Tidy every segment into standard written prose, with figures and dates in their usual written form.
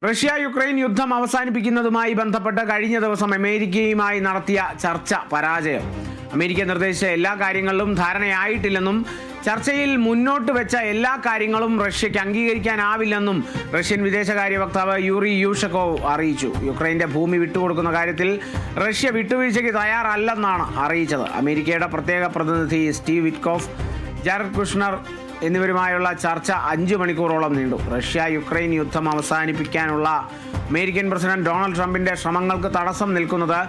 Russia Ukraine യുദ്ധം അവസാനിപ്പിക്കുന്നതുമായി ബന്ധപ്പെട്ട് കഴിഞ്ഞ ദിവസം അമേരിക്കയുമായി നടത്തിയ ചർച്ച പരാജയം. അമേരിക്ക നിർദ്ദേശിച്ച എല്ലാ കാര്യങ്ങളിലും ധാരണയായിട്ടില്ലെന്നും ചർച്ചയിൽ മുന്നോട്ട് വെച്ച എല്ലാ കാര്യങ്ങളും റഷ്യയ്ക്ക് അംഗീകരിക്കാനാവില്ലെന്നും റഷ്യൻ വിദേശകാര്യ വക്താവ് യൂറി യൂഷക്കോവ് അറിയിച്ചു. യുക്രൈന്റെ ഭൂമി വിട്ടുകൊടുക്കുന്ന കാര്യത്തിൽ റഷ്യ വിട്ടുവീഴ്ചയ്ക്ക് തയ്യാറല്ലെന്നാണ് അറിയിച്ചത്. അമേരിക്കയുടെ പ്രത്യേക പ്രതിനിധി സ്റ്റീവ് വിറ്റ്കോഫ്, ജാരഡ് കുഷ്നർ എന്നിവരുമായുള്ള ചർച്ച 5 മണിക്കൂറോളം നീണ്ടു. റഷ്യ യുക്രൈൻ യുദ്ധം അവസാനിപ്പിക്കാനുള്ള അമേരിക്കൻ പ്രസിഡന്റ് ഡൊണാൾഡ് ട്രംപിന്റെ ശ്രമങ്ങൾക്ക് തടസ്സം നിൽക്കുന്നത്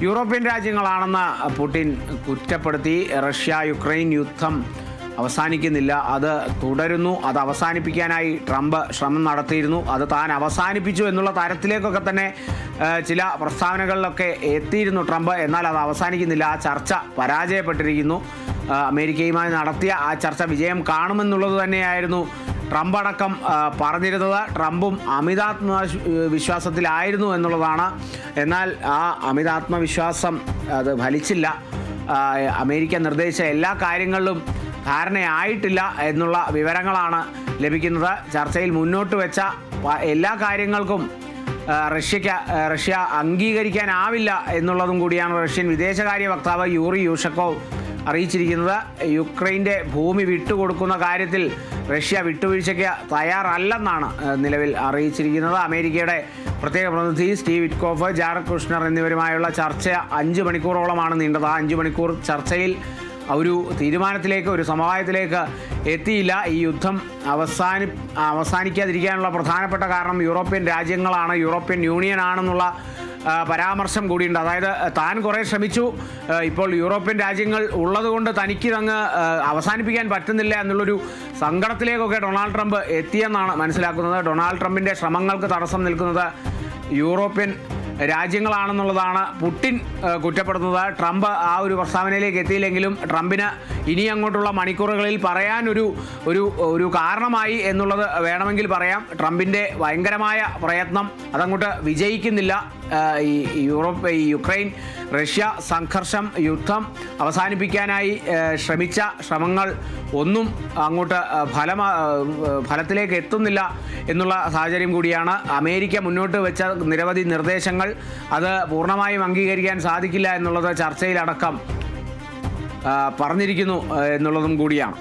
യൂറോപ്യൻ രാജ്യങ്ങളാണെന്ന് പുടിൻ കുറ്റപ്പെടുത്തി. റഷ്യ യുക്രൈൻ യുദ്ധം അവസാനിക്കുന്നില്ല, അത് തുടരുന്നു. അത് അവസാനിപ്പിക്കാനായി ട്രംപ് ശ്രമം നടത്തിയിരുന്നു, അത് താൻ അവസാനിപ്പിച്ചു എന്നുള്ള തരത്തിലേക്കൊക്കെ തന്നെ ചില പ്രസ്താവനകളിലൊക്കെ എത്തിയിരുന്നു ട്രംപ്. എന്നാൽ അത് അവസാനിക്കുന്നില്ല, ആ ചർച്ച പരാജയപ്പെട്ടിരിക്കുന്നു. അമേരിക്കയുമായി നടത്തിയ ആ ചർച്ച വിജയം കാണുമെന്നുള്ളത് തന്നെയായിരുന്നു ട്രംപ് അടക്കം പറഞ്ഞിരുന്നത്. ട്രംപും വിശ്വാസത്തിലായിരുന്നു എന്നുള്ളതാണ്. എന്നാൽ ആ അമിതാത്മവിശ്വാസം അത് ഫലിച്ചില്ല. അമേരിക്ക നിർദ്ദേശിച്ച എല്ലാ കാര്യങ്ങളിലും ധാരണയായിട്ടില്ല എന്നുള്ള വിവരങ്ങളാണ് ലഭിക്കുന്നത്. ചർച്ചയിൽ മുന്നോട്ട് വെച്ച എല്ലാ കാര്യങ്ങൾക്കും റഷ്യ അംഗീകരിക്കാനാവില്ല എന്നുള്ളതും കൂടിയാണ് റഷ്യൻ വിദേശകാര്യ വക്താവ് യൂറി യൂഷക്കോവ് അറിയിച്ചിരിക്കുന്നത്. യുക്രൈൻ്റെ ഭൂമി വിട്ടുകൊടുക്കുന്ന കാര്യത്തിൽ റഷ്യ വിട്ടുവീഴ്ചയ്ക്ക് തയ്യാറല്ലെന്നാണ് നിലവിൽ അറിയിച്ചിരിക്കുന്നത്. അമേരിക്കയുടെ പ്രത്യേക പ്രതിനിധി സ്റ്റീവ് വിറ്റ്കോഫ്, ജാരഡ് കുഷ്നർ എന്നിവരുമായുള്ള ചർച്ച 5 മണിക്കൂറോളമാണ് നീണ്ടത്. ആ 5 മണിക്കൂർ ചർച്ചയിൽ ഒരു തീരുമാനത്തിലേക്ക്, ഒരു സമവായത്തിലേക്ക് എത്തിയില്ല. ഈ യുദ്ധം അവസാനിക്കാതിരിക്കാനുള്ള പ്രധാനപ്പെട്ട കാരണം യൂറോപ്യൻ രാജ്യങ്ങളാണ്, യൂറോപ്യൻ യൂണിയൻ ആണെന്നുള്ള പരാമർശം കൂടിയുണ്ട്. അതായത് താൻ കുറേ ശ്രമിച്ചു, ഇപ്പോൾ യൂറോപ്യൻ രാജ്യങ്ങൾ ഉള്ളതുകൊണ്ട് തനിക്ക് അങ്ങ് അവസാനിപ്പിക്കാൻ പറ്റുന്നില്ല എന്നുള്ളൊരു സങ്കടത്തിലേക്കൊക്കെ ഡൊണാൾഡ് ട്രംപ് എത്തിയെന്നാണ് മനസ്സിലാക്കുന്നത്. ഡൊണാൾഡ് ട്രംപിൻ്റെ ശ്രമങ്ങൾക്ക് തടസ്സം നിൽക്കുന്നത് യൂറോപ്യൻ രാജ്യങ്ങളാണെന്നുള്ളതാണ് പുടിൻ കുറ്റപ്പെടുന്നത്. ട്രംപ് ആ ഒരു പ്രസ്താവനയിലേക്ക് എത്തിയില്ലെങ്കിലും ട്രംപിന് ഇനി അങ്ങോട്ടുള്ള മണിക്കൂറുകളിൽ പറയാൻ ഒരു കാരണമായി എന്നുള്ളത് വേണമെങ്കിൽ പറയാം. ട്രംപിൻ്റെ ഭയങ്കരമായ പ്രയത്നം അതങ്ങോട്ട് വിജയിക്കുന്നില്ല. ഈ യുക്രൈൻ റഷ്യ സംഘർഷം, യുദ്ധം അവസാനിപ്പിക്കാനായി ശ്രമിച്ച ശ്രമങ്ങൾ ഒന്നും അങ്ങോട്ട് ഫലത്തിലേക്ക് എത്തുന്നില്ല എന്നുള്ള സാഹചര്യം കൂടിയാണ്. അമേരിക്ക മുന്നോട്ട് വെച്ച നിരവധി നിർദ്ദേശങ്ങൾ അത് പൂർണ്ണമായും അംഗീകരിക്കാൻ സാധിക്കില്ല എന്നുള്ളത് ചർച്ചയിലടക്കം പറഞ്ഞിരിക്കുന്നു എന്നുള്ളതും കൂടിയാണ്.